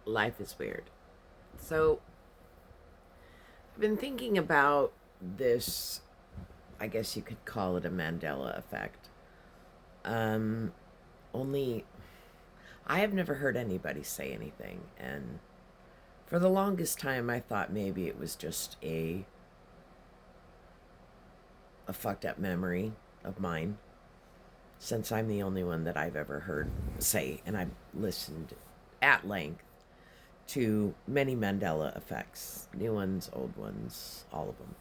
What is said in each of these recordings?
Life is weird. So, I've been thinking about this, I guess you could call it a Mandela effect. Um, Only I have never heard anybody say anything. And for the longest time, I thought maybe it was just a fucked up memory of mine, since I'm the only one that I've ever heard say, and I've listened at length to many Mandela effects, new ones, old ones, all of them.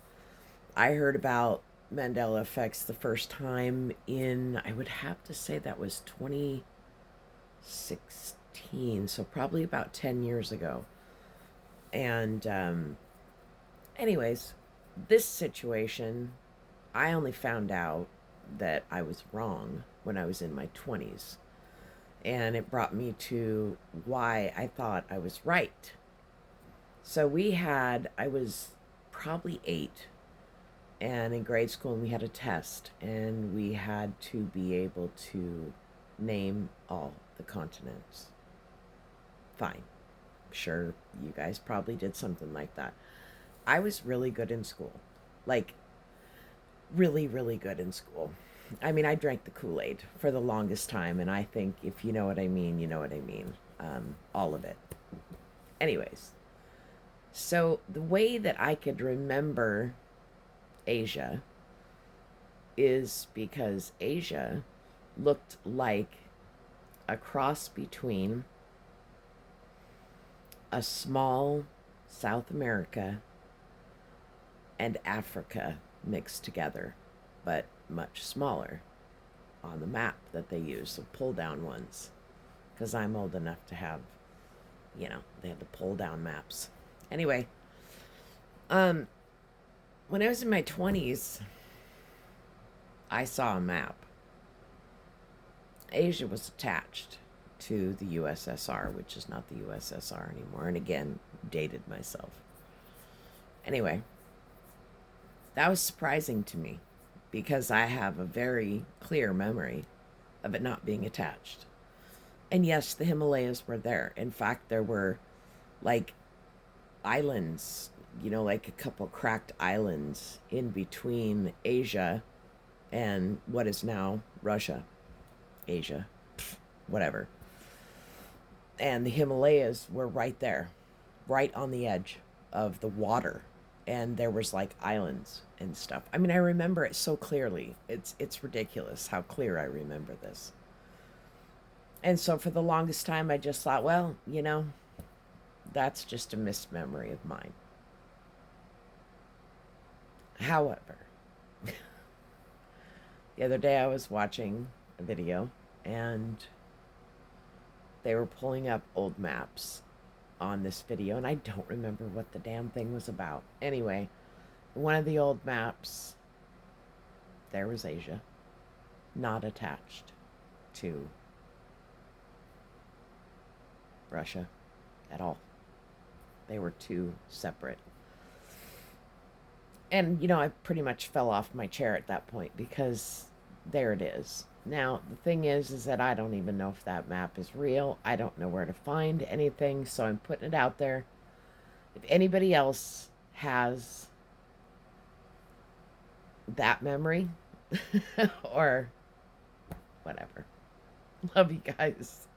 I heard about Mandela effects the first time in, I would have to say that was 2016, so probably about 10 years ago. And, anyways, this situation, I only found out that I was wrong when I was in my 20s. And it brought me to why I thought I was right. So I was probably 8, and in grade school, and we had a test, and we had to be able to name all the continents. Fine. Sure, you guys probably did something like that. I was really good in school. Like, really, really good in school. I mean, I drank the Kool Aid for the longest time, and I think if you know what I mean, you know what I mean. All of it. Anyways, so the way that I could remember Asia is because Asia looked like a cross between a small South America and Africa mixed together, but much smaller on the map that they use, the pull down ones. Because I'm old enough to have, they had the pull down maps. Anyway, um, when I was in my 20s, I saw a map. Asia was attached to the USSR, which is not the USSR anymore. And again, dated myself. Anyway, that was surprising to me because I have a very clear memory of it not being attached. And yes, the Himalayas were there. In fact, there were like islands, like a couple cracked islands in between Asia and what is now Russia, Asia, whatever. And the Himalayas were right there, right on the edge of the water. And there was like islands and stuff. I mean, I remember it so clearly. It's ridiculous how clear I remember this. And so for the longest time I just thought, well, that's just a missed memory of mine. However, the other day I was watching a video, and they were pulling up old maps on this video, and I don't remember what the damn thing was about. Anyway, one of the old maps, there was Asia, not attached to Russia at all. They were two separate. And, I pretty much fell off my chair at that point because there it is. Now, the thing is that I don't even know if that map is real. I don't know where to find anything, so I'm putting it out there. If anybody else has that memory or whatever, love you guys.